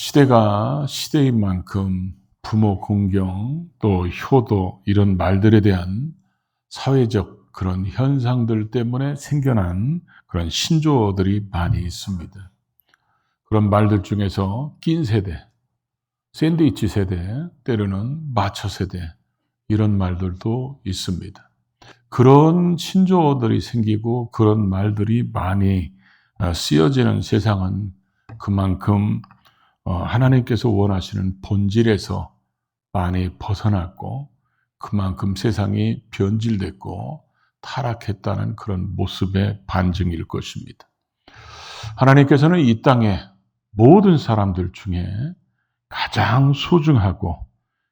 시대가 시대인 만큼 부모 공경, 또 효도 이런 말들에 대한 사회적 그런 현상들 때문에 생겨난 그런 신조어들이 많이 있습니다. 그런 말들 중에서 낀 세대, 샌드위치 세대, 때로는 마처 세대 이런 말들도 있습니다. 그런 신조어들이 생기고 그런 말들이 많이 쓰여지는 세상은 그만큼 하나님께서 원하시는 본질에서 많이 벗어났고 그만큼 세상이 변질됐고 타락했다는 그런 모습의 반증일 것입니다. 하나님께서는 이 땅에 모든 사람들 중에 가장 소중하고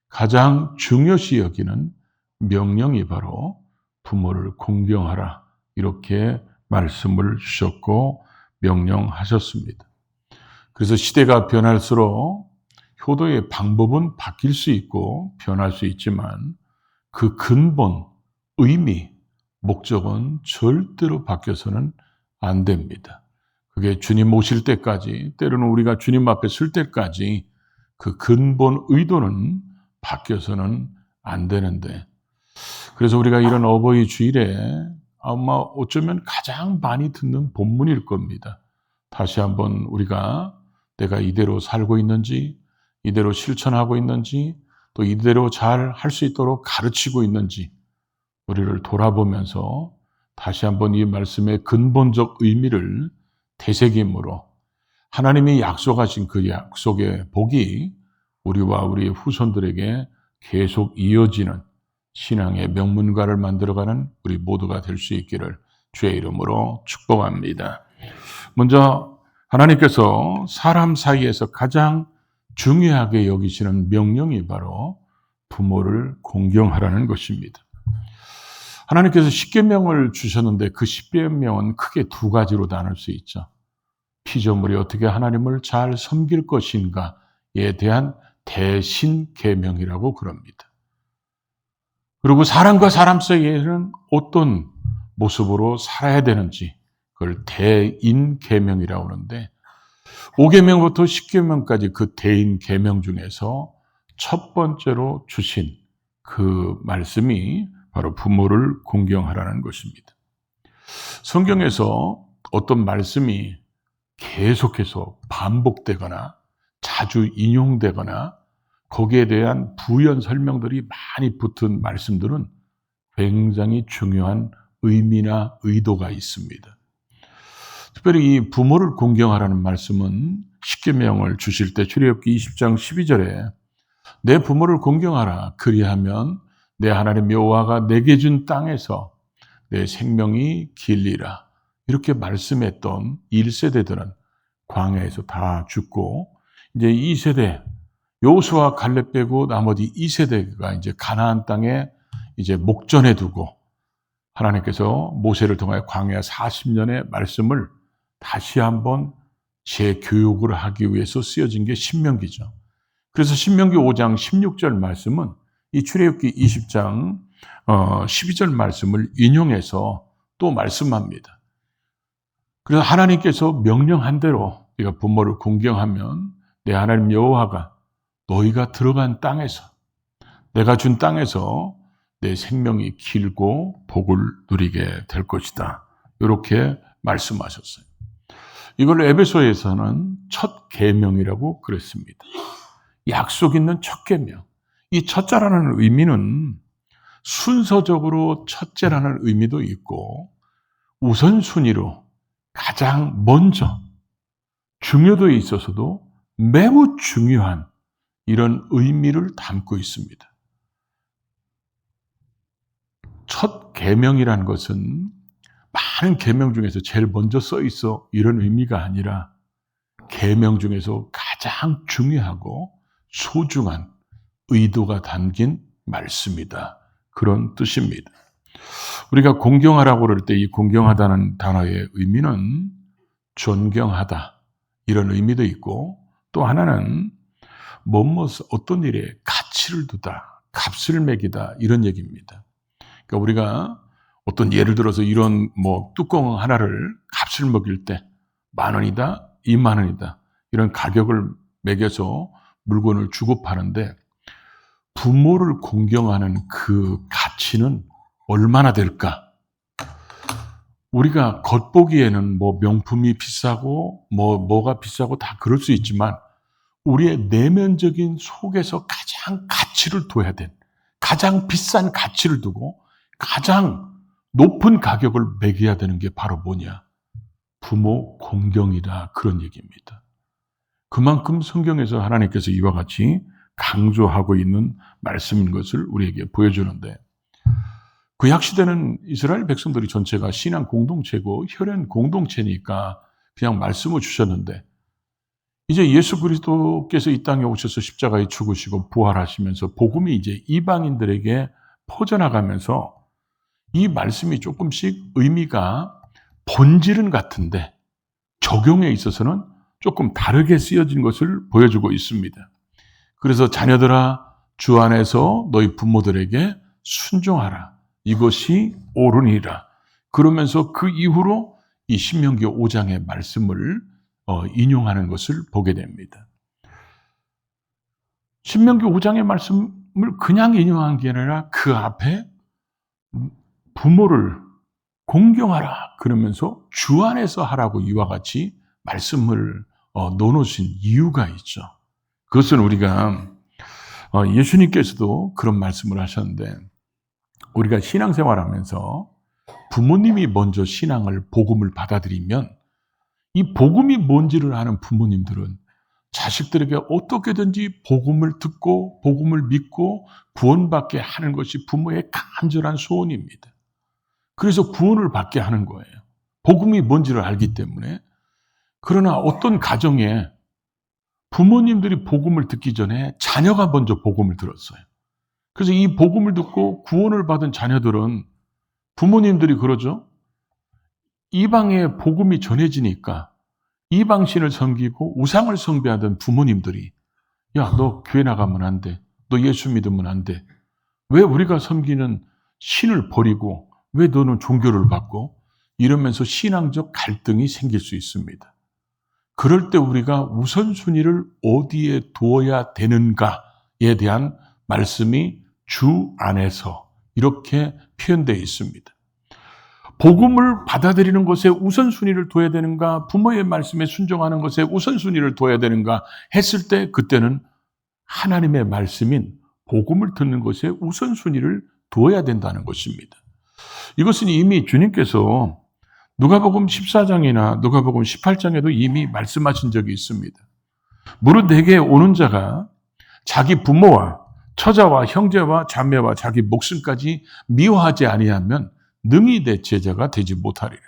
가장 중요시 여기는 명령이 바로 부모를 공경하라 이렇게 말씀을 주셨고 명령하셨습니다. 그래서 시대가 변할수록 효도의 방법은 바뀔 수 있고 변할 수 있지만 그 근본, 의미, 목적은 절대로 바뀌어서는 안 됩니다. 그게 주님 오실 때까지, 때로는 우리가 주님 앞에 설 때까지 그 근본 의도는 바뀌어서는 안 되는데, 그래서 우리가 이런 어버이 주일에 아마 어쩌면 가장 많이 듣는 본문일 겁니다. 다시 한번 우리가 내가 이대로 살고 있는지, 이대로 실천하고 있는지, 또 이대로 잘 할 수 있도록 가르치고 있는지 우리를 돌아보면서 다시 한번 이 말씀의 근본적 의미를 되새김으로 하나님이 약속하신 그 약속의 복이 우리와 우리 후손들에게 계속 이어지는 신앙의 명문가를 만들어가는 우리 모두가 될 수 있기를 주의 이름으로 축복합니다. 먼저 하나님께서 사람 사이에서 가장 중요하게 여기시는 명령이 바로 부모를 공경하라는 것입니다. 하나님께서 십계명을 주셨는데 그 십계명은 크게 두 가지로 나눌 수 있죠. 피조물이 어떻게 하나님을 잘 섬길 것인가에 대한 대신 계명이라고 그럽니다. 그리고 사람과 사람 사이에는 어떤 모습으로 살아야 되는지 그걸 대인 계명이라고 하는데 5계명부터 10계명까지 그 대인 계명 중에서 첫 번째로 주신 그 말씀이 바로 부모를 공경하라는 것입니다. 성경에서 어떤 말씀이 계속해서 반복되거나 자주 인용되거나 거기에 대한 부연 설명들이 많이 붙은 말씀들은 굉장히 중요한 의미나 의도가 있습니다. 특별히 이 부모를 공경하라는 말씀은 십계명을 주실 때 출애굽기 20장 12절에 내 부모를 공경하라 그리하면 내 하나님 여호와가 내게 준 땅에서 내 생명이 길리라 이렇게 말씀했던 1세대들은 광야에서 다 죽고 이제 2세대 여호수아 갈렙 빼고 나머지 2세대가 이제 가나안 땅에 이제 목전에 두고 하나님께서 모세를 통하여 광야 40년의 말씀을 다시 한번 재교육을 하기 위해서 쓰여진 게 신명기죠. 그래서 신명기 5장 16절 말씀은 이 출애굽기 20장 12절 말씀을 인용해서 또 말씀합니다. 그래서 하나님께서 명령한 대로 네가 부모를 공경하면 내 하나님 여호와가 너희가 들어간 땅에서 내가 준 땅에서 내 생명이 길고 복을 누리게 될 것이다. 이렇게 말씀하셨어요. 이걸 에베소에서는 첫 계명이라고 그랬습니다. 약속 있는 첫 계명. 이 첫자라는 의미는 순서적으로 첫째라는 의미도 있고 우선순위로 가장 먼저 중요도에 있어서도 매우 중요한 이런 의미를 담고 있습니다. 첫 계명이라는 것은 많은 계명 중에서 제일 먼저 써 있어 이런 의미가 아니라 계명 중에서 가장 중요하고 소중한 의도가 담긴 말씀이다. 그런 뜻입니다. 우리가 공경하라고 그럴 때 이 공경하다는 단어의 의미는 존경하다 이런 의미도 있고 또 하나는 어떤 일에 가치를 두다, 값을 매기다 이런 얘기입니다. 그러니까 우리가 어떤 예를 들어서 이런 뚜껑 하나를 값을 매길 때 10,000원이다, 20,000원이다 이런 가격을 먹여서 물건을 주고 파는데 부모를 공경하는 그 가치는 얼마나 될까? 우리가 겉보기에는 뭐 명품이 비싸고 뭐가 비싸고 다 그럴 수 있지만 우리의 내면적인 속에서 가장 가치를 둬야 된, 가장 비싼 가치를 두고 가장 높은 가격을 매겨야 되는 게 바로 뭐냐? 부모 공경이다. 그런 얘기입니다. 그만큼 성경에서 하나님께서 이와 같이 강조하고 있는 말씀인 것을 우리에게 보여주는데, 구약시대는 이스라엘 백성들이 전체가 신앙 공동체고 혈연 공동체니까 그냥 말씀을 주셨는데, 이제 예수 그리스도께서 이 땅에 오셔서 십자가에 죽으시고 부활하시면서 복음이 이제 이방인들에게 퍼져나가면서 이 말씀이 조금씩 의미가 본질은 같은데 적용에 있어서는 조금 다르게 쓰여진 것을 보여주고 있습니다. 그래서 자녀들아 주 안에서 너희 부모들에게 순종하라. 이것이 옳으니라. 그러면서 그 이후로 이 신명기 5장의 말씀을 인용하는 것을 보게 됩니다. 신명기 5장의 말씀을 그냥 인용한 게 아니라 그 앞에 부모를 공경하라 그러면서 주 안에서 하라고 이와 같이 말씀을 넣어놓으신 이유가 있죠. 그것은 우리가 예수님께서도 그런 말씀을 하셨는데, 우리가 신앙생활하면서 부모님이 먼저 신앙을 복음을 받아들이면 이 복음이 뭔지를 아는 부모님들은 자식들에게 어떻게든지 복음을 듣고 복음을 믿고 구원받게 하는 것이 부모의 간절한 소원입니다. 그래서 구원을 받게 하는 거예요. 복음이 뭔지를 알기 때문에. 그러나 어떤 가정에 부모님들이 복음을 듣기 전에 자녀가 먼저 복음을 들었어요. 그래서 이 복음을 듣고 구원을 받은 자녀들은 부모님들이 그러죠. 이방에 복음이 전해지니까 이방신을 섬기고 우상을 숭배하던 부모님들이, 야, 너 교회 나가면 안 돼. 너 예수 믿으면 안 돼. 왜 우리가 섬기는 신을 버리고 왜 너는 종교를 받고? 이러면서 신앙적 갈등이 생길 수 있습니다. 그럴 때 우리가 우선순위를 어디에 두어야 되는가에 대한 말씀이 주 안에서 이렇게 표현되어 있습니다. 복음을 받아들이는 것에 우선순위를 둬야 되는가, 부모의 말씀에 순종하는 것에 우선순위를 둬야 되는가 했을 때 그때는 하나님의 말씀인 복음을 듣는 것에 우선순위를 두어야 된다는 것입니다. 이것은 이미 주님께서 누가복음 14장이나 누가복음 18장에도 이미 말씀하신 적이 있습니다. 무릇 내게 오는 자가 자기 부모와 처자와 형제와 자매와 자기 목숨까지 미워하지 아니하면 능히 내 제자가 되지 못하리라.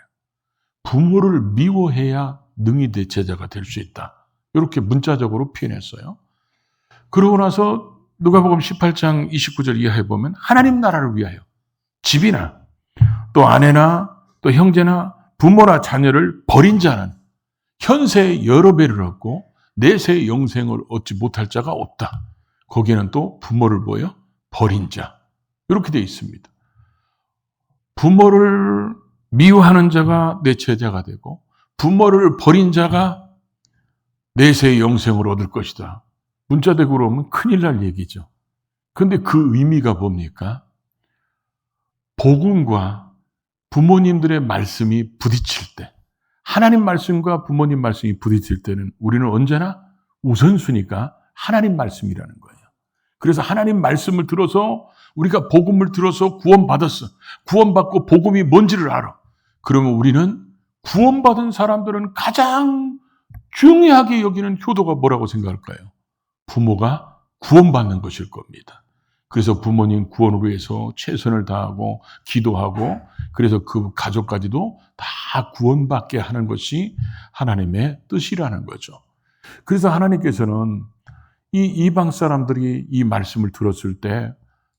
부모를 미워해야 능히 내 제자가 될 수 있다. 이렇게 문자적으로 표현했어요. 그러고 나서 누가복음 18장 29절 이하에 보면 하나님 나라를 위하여 집이나 또 아내나 또 형제나 부모나 자녀를 버린 자는 현세에 여러 배를 얻고 내세의 영생을 얻지 못할 자가 없다. 거기에는 또 부모를 뭐예요? 버린 자. 이렇게 되어 있습니다. 부모를 미워하는 자가 내 제자가 되고 부모를 버린 자가 내세의 영생을 얻을 것이다. 문자대구로 하면 큰일 날 얘기죠. 그런데 그 의미가 뭡니까? 복음과 부모님들의 말씀이 부딪힐 때, 하나님 말씀과 부모님 말씀이 부딪힐 때는 우리는 언제나 우선순위가 하나님 말씀이라는 거예요. 그래서 하나님 말씀을 들어서 우리가 복음을 들어서 구원받았어. 구원받고 복음이 뭔지를 알아. 그러면 우리는 구원받은 사람들은 가장 중요하게 여기는 효도가 뭐라고 생각할까요? 부모가 구원받는 것일 겁니다. 그래서 부모님 구원을 위해서 최선을 다하고 기도하고 그래서 그 가족까지도 다 구원받게 하는 것이 하나님의 뜻이라는 거죠. 그래서 하나님께서는 이 이방 사람들이 이 말씀을 들었을 때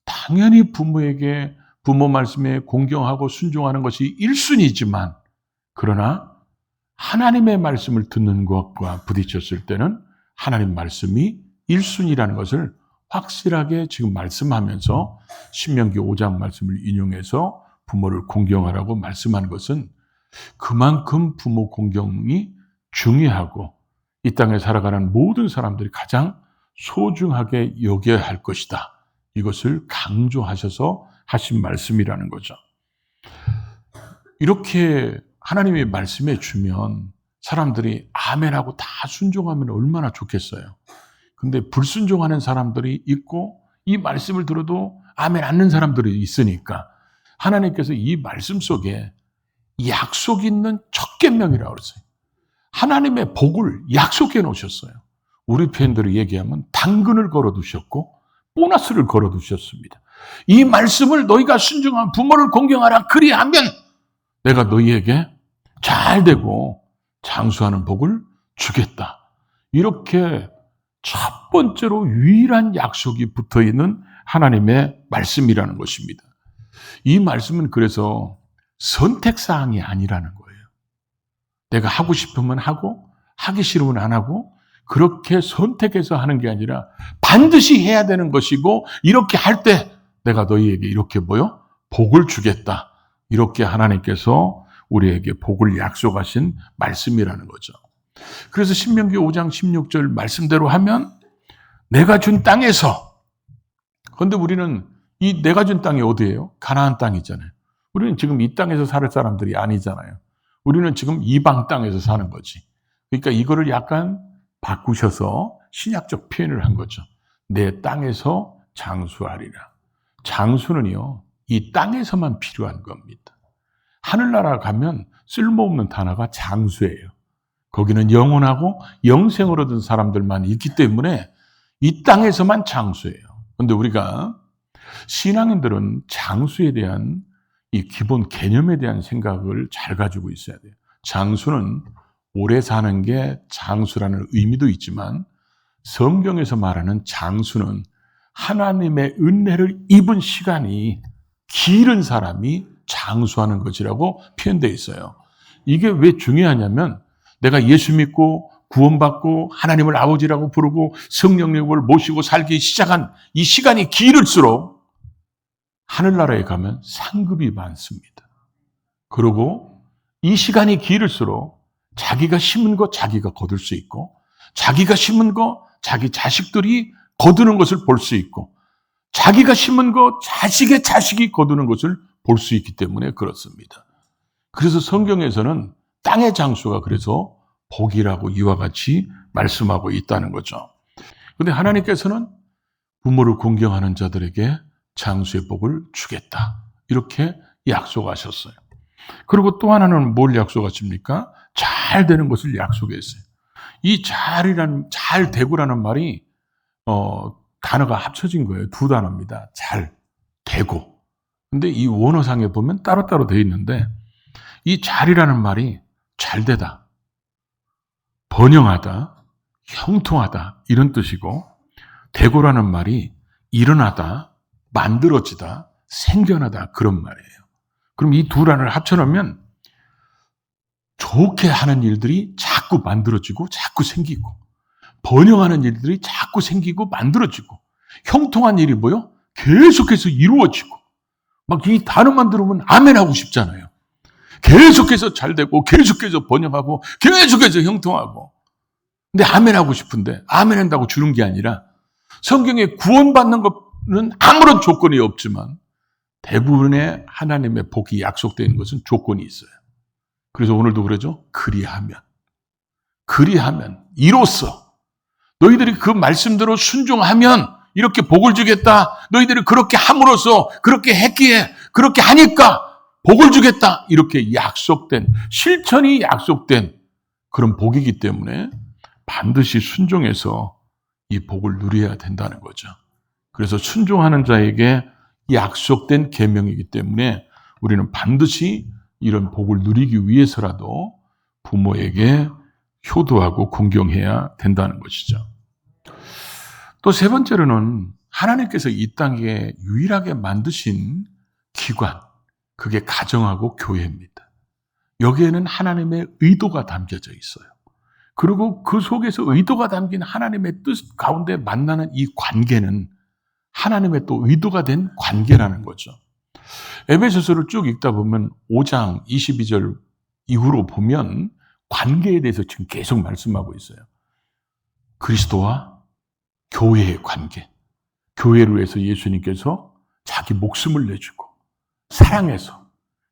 당연히 부모에게 부모 말씀에 공경하고 순종하는 것이 1순위지만 그러나 하나님의 말씀을 듣는 것과 부딪혔을 때는 하나님 말씀이 1순위라는 것을 확실하게 지금 말씀하면서 신명기 5장 말씀을 인용해서 부모를 공경하라고 말씀한 것은 그만큼 부모 공경이 중요하고 이 땅에 살아가는 모든 사람들이 가장 소중하게 여겨야 할 것이다. 이것을 강조하셔서 하신 말씀이라는 거죠. 이렇게 하나님의 말씀해 주면 사람들이 아멘하고 다 순종하면 얼마나 좋겠어요. 근데 불순종하는 사람들이 있고 이 말씀을 들어도 아멘 않는 사람들이 있으니까 하나님께서 이 말씀 속에 약속 있는 첫 계명이라고 그랬어요. 하나님의 복을 약속해 놓으셨어요. 우리 표현대로 얘기하면 당근을 걸어두셨고 보너스를 걸어두셨습니다. 이 말씀을 너희가 순종한 부모를 공경하라. 그리하면 내가 너희에게 잘 되고 장수하는 복을 주겠다. 이렇게 첫 번째로 유일한 약속이 붙어있는 하나님의 말씀이라는 것입니다. 이 말씀은 그래서 선택사항이 아니라는 거예요. 내가 하고 싶으면 하고 하기 싫으면 안 하고 그렇게 선택해서 하는 게 아니라 반드시 해야 되는 것이고 이렇게 할 때 내가 너희에게 이렇게 복을 주겠다. 이렇게 하나님께서 우리에게 복을 약속하신 말씀이라는 거죠. 그래서 신명기 5장 16절 말씀대로 하면 내가 준 땅에서, 그런데 우리는 이 내가 준 땅이 어디예요? 가나안 땅이잖아요. 우리는 지금 이 땅에서 살 사람들이 아니잖아요. 우리는 지금 이방 땅에서 사는 거지. 그러니까 이거를 약간 바꾸셔서 신약적 표현을 한 거죠. 내 땅에서 장수하리라. 장수는요, 이 땅에서만 필요한 겁니다. 하늘나라 가면 쓸모없는 단어가 장수예요. 거기는 영원하고 영생을 얻은 사람들만 있기 때문에 이 땅에서만 장수예요. 그런데 우리가 신앙인들은 장수에 대한 이 기본 개념에 대한 생각을 잘 가지고 있어야 돼요. 장수는 오래 사는 게 장수라는 의미도 있지만 성경에서 말하는 장수는 하나님의 은혜를 입은 시간이 길은 사람이 장수하는 것이라고 표현되어 있어요. 이게 왜 중요하냐면 내가 예수 믿고 구원받고 하나님을 아버지라고 부르고 성령님을 모시고 살기 시작한 이 시간이 길을수록 하늘나라에 가면 상급이 많습니다. 그리고 이 시간이 길을수록 자기가 심은 것 자기가 거둘 수 있고 자기가 심은 것 자기 자식들이 거두는 것을 볼 수 있고 자기가 심은 것 자식의 자식이 거두는 것을 볼 수 있기 때문에 그렇습니다. 그래서 성경에서는 땅의 장수가 그래서 복이라고 이와 같이 말씀하고 있다는 거죠. 그런데 하나님께서는 부모를 공경하는 자들에게 장수의 복을 주겠다. 이렇게 약속하셨어요. 그리고 또 하나는 뭘 약속하십니까? 잘 되는 것을 약속했어요. 이 잘 되고라는 말이 단어가 합쳐진 거예요. 두 단어입니다. 잘 되고. 근데 이 원어상에 보면 따로따로 되어 있는데 이 잘이라는 말이 잘 되다, 번영하다, 형통하다 이런 뜻이고 되고라는 말이 일어나다, 만들어지다, 생겨나다 그런 말이에요. 그럼 이 두 단어를 합쳐놓으면 좋게 하는 일들이 자꾸 만들어지고 자꾸 생기고 번영하는 일들이 자꾸 생기고 만들어지고 형통한 일이 계속해서 이루어지고 막 이 단어만 들으면 아멘 하고 싶잖아요. 계속해서 잘 되고 계속해서 번영하고 계속해서 형통하고 근데 아멘 하고 싶은데 아멘 한다고 주는 게 아니라 성경에 구원받는 것은 아무런 조건이 없지만 대부분의 하나님의 복이 약속되는 것은 조건이 있어요. 그래서 오늘도 그러죠. 그리하면 이로써 너희들이 그 말씀대로 순종하면 이렇게 복을 주겠다. 너희들이 그렇게 함으로써 그렇게 했기에 그렇게 하니까 복을 주겠다. 이렇게 약속된 실천이 약속된 그런 복이기 때문에 반드시 순종해서 이 복을 누려야 된다는 거죠. 그래서 순종하는 자에게 약속된 계명이기 때문에 우리는 반드시 이런 복을 누리기 위해서라도 부모에게 효도하고 공경해야 된다는 것이죠. 또 세 번째로는 하나님께서 이 땅에 유일하게 만드신 기관, 그게 가정하고 교회입니다. 여기에는 하나님의 의도가 담겨져 있어요. 그리고 그 속에서 의도가 담긴 하나님의 뜻 가운데 만나는 이 관계는 하나님의 또 의도가 된 관계라는 거죠. 에베소서를 쭉 읽다 보면 5장 22절 이후로 보면 관계에 대해서 지금 계속 말씀하고 있어요. 그리스도와 교회의 관계. 교회를 위해서 예수님께서 자기 목숨을 내주고 사랑해서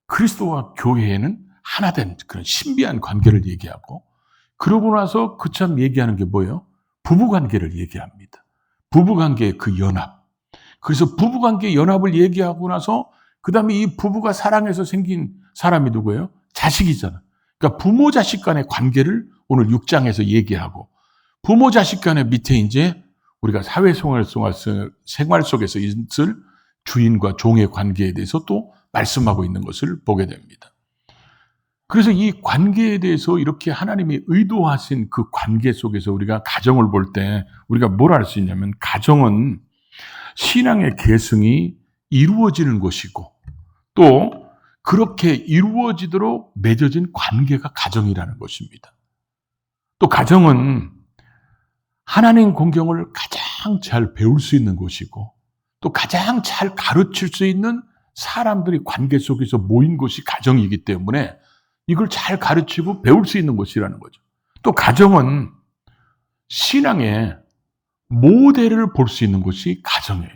그리스도와 교회에는 하나 된 그런 신비한 관계를 얘기하고, 그러고 나서 그참 얘기하는 게 뭐예요? 부부관계를 얘기합니다. 부부관계의 그 연합. 그래서 부부관계 연합을 얘기하고 나서 그 다음에 이 부부가 사랑해서 생긴 사람이 누구예요? 자식이잖아. 그러니까 부모 자식 간의 관계를 오늘 6장에서 얘기하고, 부모 자식 간의 밑에 이제 우리가 사회생활 속에서 있을 주인과 종의 관계에 대해서 또 말씀하고 있는 것을 보게 됩니다. 그래서 이 관계에 대해서 이렇게 하나님이 의도하신 그 관계 속에서 우리가 가정을 볼 때 우리가 뭘 알 수 있냐면, 가정은 신앙의 계승이 이루어지는 곳이고, 또 그렇게 이루어지도록 맺어진 관계가 가정이라는 것입니다. 또 가정은 하나님 공경을 가장 잘 배울 수 있는 곳이고, 또 가장 잘 가르칠 수 있는 사람들이 관계 속에서 모인 곳이 가정이기 때문에 이걸 잘 가르치고 배울 수 있는 곳이라는 거죠. 또 가정은 신앙의 모델을 볼 수 있는 곳이 가정이에요.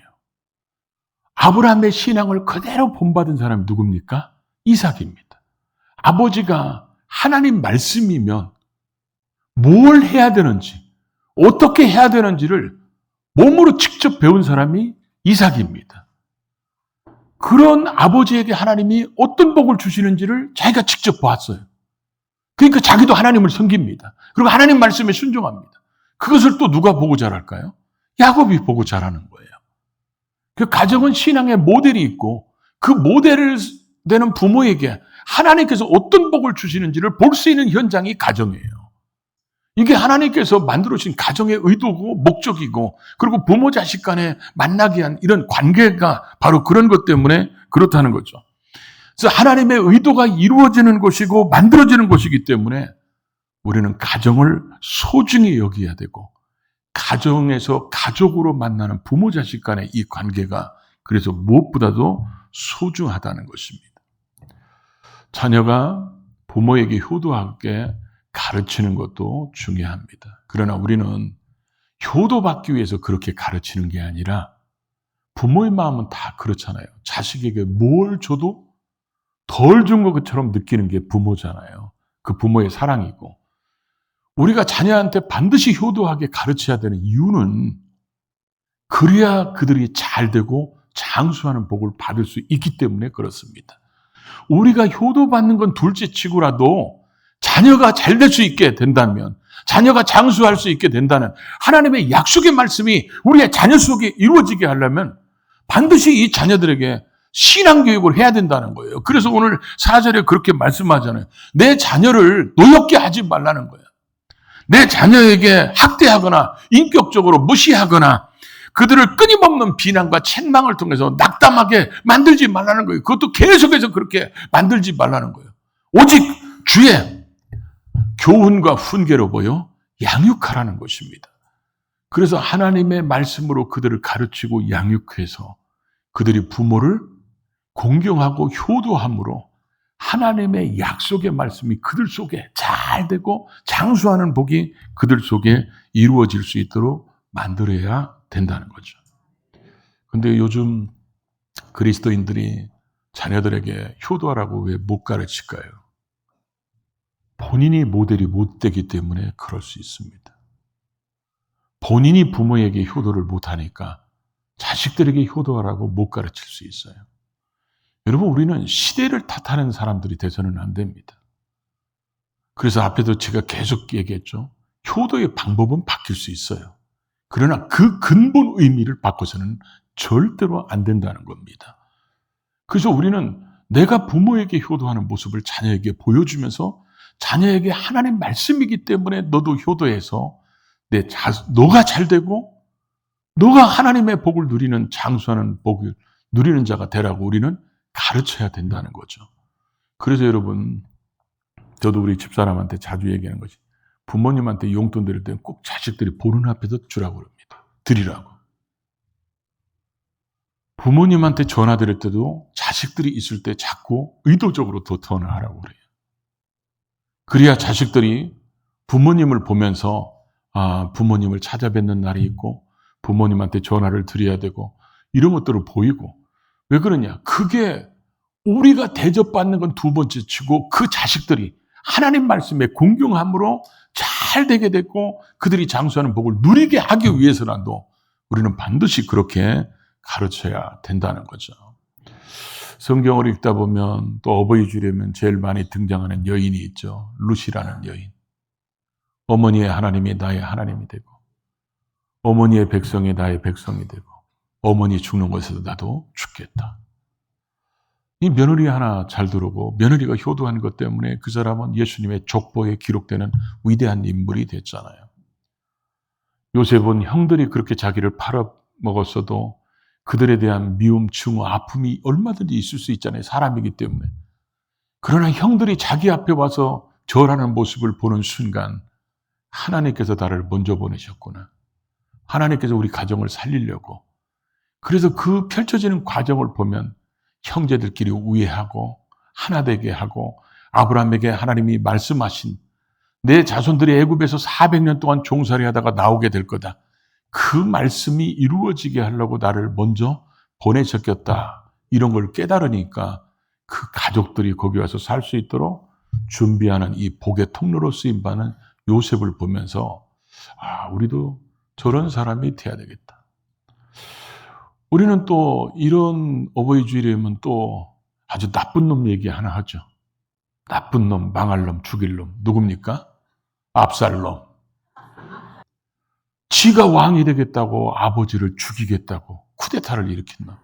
아브라함의 신앙을 그대로 본받은 사람이 누굽니까? 이삭입니다. 아버지가 하나님 말씀이면 뭘 해야 되는지, 어떻게 해야 되는지를 몸으로 직접 배운 사람이 이삭입니다. 그런 아버지에게 하나님이 어떤 복을 주시는지를 자기가 직접 봤어요. 그러니까 자기도 하나님을 섬깁니다. 그리고 하나님 말씀에 순종합니다. 그것을 또 누가 보고 자랄까요? 야곱이 보고 자라는 거예요. 그 가정은 신앙의 모델이 있고, 그 모델을 되는 부모에게 하나님께서 어떤 복을 주시는지를 볼 수 있는 현장이 가정이에요. 이게 하나님께서 만들어주신 가정의 의도고 목적이고, 그리고 부모 자식 간에 만나게 한 이런 관계가 바로 그런 것 때문에 그렇다는 거죠. 그래서 하나님의 의도가 이루어지는 곳이고 만들어지는 곳이기 때문에 우리는 가정을 소중히 여겨야 되고, 가정에서 가족으로 만나는 부모 자식 간의 이 관계가 그래서 무엇보다도 소중하다는 것입니다. 자녀가 부모에게 효도하게 가르치는 것도 중요합니다. 그러나 우리는 효도받기 위해서 그렇게 가르치는 게 아니라, 부모의 마음은 다 그렇잖아요. 자식에게 뭘 줘도 덜 준 것처럼 느끼는 게 부모잖아요. 그 부모의 사랑이고, 우리가 자녀한테 반드시 효도하게 가르쳐야 되는 이유는 그래야 그들이 잘 되고 장수하는 복을 받을 수 있기 때문에 그렇습니다. 우리가 효도받는 건 둘째치고라도 자녀가 잘 될 수 있게 된다면, 자녀가 장수할 수 있게 된다는 하나님의 약속의 말씀이 우리의 자녀 속에 이루어지게 하려면 반드시 이 자녀들에게 신앙교육을 해야 된다는 거예요. 그래서 오늘 4절에 그렇게 말씀하잖아요. 내 자녀를 노엽게 하지 말라는 거예요. 내 자녀에게 학대하거나 인격적으로 무시하거나 그들을 끊임없는 비난과 책망을 통해서 낙담하게 만들지 말라는 거예요. 그것도 계속해서 그렇게 만들지 말라는 거예요. 오직 주의 교훈과 훈계로 보여 양육하라는 것입니다. 그래서 하나님의 말씀으로 그들을 가르치고 양육해서 그들이 부모를 공경하고 효도함으로 하나님의 약속의 말씀이 그들 속에 잘 되고 장수하는 복이 그들 속에 이루어질 수 있도록 만들어야 된다는 거죠. 근데 요즘 그리스도인들이 자녀들에게 효도하라고 왜 못 가르칠까요? 본인이 모델이 못 되기 때문에 그럴 수 있습니다. 본인이 부모에게 효도를 못하니까 자식들에게 효도하라고 못 가르칠 수 있어요. 여러분, 우리는 시대를 탓하는 사람들이 돼서는 안 됩니다. 그래서 앞에도 제가 계속 얘기했죠. 효도의 방법은 바뀔 수 있어요. 그러나 그 근본 의미를 바꿔서는 절대로 안 된다는 겁니다. 그래서 우리는 내가 부모에게 효도하는 모습을 자녀에게 보여주면서, 자녀에게 하나님 말씀이기 때문에 너도 효도해서 너가 잘 되고 너가 하나님의 복을 누리는, 장수하는 복을 누리는 자가 되라고 우리는 가르쳐야 된다는 거죠. 그래서 여러분, 저도 우리 집사람한테 자주 얘기하는 것이, 부모님한테 용돈 드릴 때는 꼭 자식들이 보는 앞에서 주라고 그럽니다. 드리라고. 부모님한테 전화 드릴 때도 자식들이 있을 때 자꾸 의도적으로 더 전화하라고 그래요. 그래야 자식들이 부모님을 보면서 부모님을 찾아뵙는 날이 있고 부모님한테 전화를 드려야 되고 이런 것들을 보이고 왜 그러냐? 그게 우리가 대접받는 건 두 번째 치고 그 자식들이 하나님 말씀에 공경함으로 잘 되게 됐고 그들이 장수하는 복을 누리게 하기 위해서라도 우리는 반드시 그렇게 가르쳐야 된다는 거죠. 성경을 읽다 보면 또 어버이 주일이면 제일 많이 등장하는 여인이 있죠. 룻이라는 여인. 어머니의 하나님이 나의 하나님이 되고 어머니의 백성이 나의 백성이 되고 어머니 죽는 곳에서 나도 죽겠다. 이 며느리 하나 잘 들어오고 며느리가 효도한 것 때문에 그 사람은 예수님의 족보에 기록되는 위대한 인물이 됐잖아요. 요셉은 형들이 그렇게 자기를 팔아먹었어도 그들에 대한 미움, 증오, 아픔이 얼마든지 있을 수 있잖아요. 사람이기 때문에. 그러나 형들이 자기 앞에 와서 절하는 모습을 보는 순간 하나님께서 나를 먼저 보내셨구나. 하나님께서 우리 가정을 살리려고. 그래서 그 펼쳐지는 과정을 보면 형제들끼리 우애하고 하나 되게 하고 아브라함에게 하나님이 말씀하신 내 자손들이 애굽에서 400년 동안 종살이 하다가 나오게 될 거다. 그 말씀이 이루어지게 하려고 나를 먼저 보내셨겠다. 이런 걸 깨달으니까 그 가족들이 거기 와서 살 수 있도록 준비하는 이 복의 통로로 쓰임받는 요셉을 보면서 우리도 저런 사람이 돼야 되겠다. 우리는 또 이런 어버이 주일이면 또 아주 나쁜 놈 얘기 하나 하죠. 나쁜 놈, 망할 놈, 죽일 놈. 누굽니까? 압살롬. 지가 왕이 되겠다고 아버지를 죽이겠다고 쿠데타를 일으킨 놈.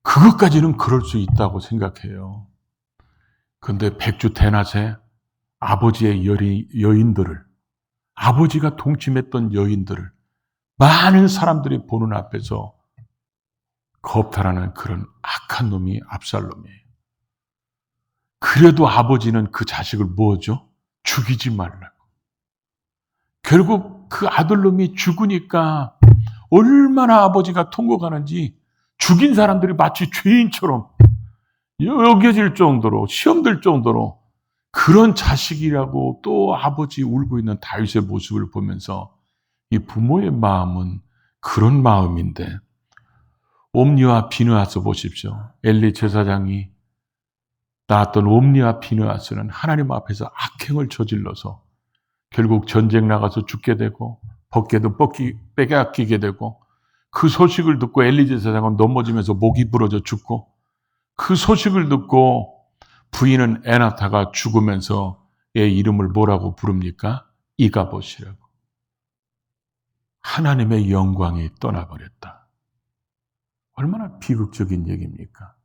그것까지는 그럴 수 있다고 생각해요. 그런데 백주 대낮에 아버지의 여인들을, 아버지가 동침했던 여인들을 많은 사람들이 보는 앞에서 겁탈하는 그런 악한 놈이 압살롬이에요. 그래도 아버지는 그 자식을 뭐죠? 죽이지 말라고. 결국 그 아들놈이 죽으니까 얼마나 아버지가 통곡하는지 죽인 사람들이 마치 죄인처럼 여겨질 정도로 시험 들 정도로 그런 자식이라고 또 아버지 울고 있는 다윗의 모습을 보면서 이 부모의 마음은 그런 마음인데 옴니와 비느하스 보십시오. 엘리 제사장이 낳았던 옴니와 비느하스는 하나님 앞에서 악행을 저질러서 결국 전쟁 나가서 죽게 되고 벗게도 빼앗기게 되고 그 소식을 듣고 엘리 제사장은 넘어지면서 목이 부러져 죽고 그 소식을 듣고 부인은 에나타가 죽으면서 애 이름을 뭐라고 부릅니까? 이가봇이라고. 하나님의 영광이 떠나버렸다. 얼마나 비극적인 얘기입니까?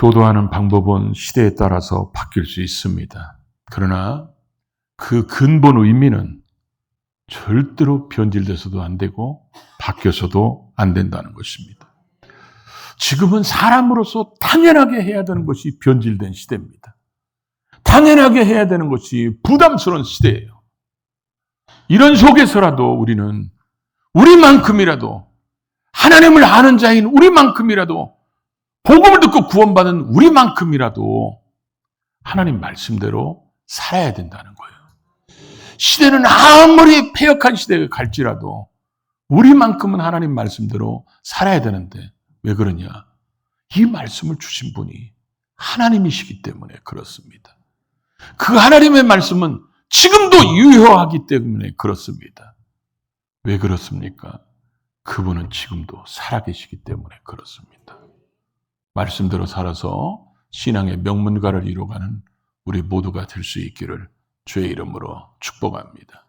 효도하는 방법은 시대에 따라서 바뀔 수 있습니다. 그러나 그 근본 의미는 절대로 변질돼서도 안 되고 바뀌어서도 안 된다는 것입니다. 지금은 사람으로서 당연하게 해야 되는 것이 변질된 시대입니다. 당연하게 해야 되는 것이 부담스러운 시대예요. 이런 속에서라도 우리는 우리만큼이라도 하나님을 아는 자인 우리만큼이라도 복음을 듣고 구원받은 우리만큼이라도 하나님 말씀대로 살아야 된다는 거예요. 시대는 아무리 패역한 시대가 갈지라도 우리만큼은 하나님 말씀대로 살아야 되는데 왜 그러냐? 이 말씀을 주신 분이 하나님이시기 때문에 그렇습니다. 그 하나님의 말씀은 지금도 유효하기 때문에 그렇습니다. 왜 그렇습니까? 그분은 지금도 살아계시기 때문에 그렇습니다. 말씀대로 살아서 신앙의 명문가를 이루어가는 우리 모두가 될 수 있기를 주의 이름으로 축복합니다.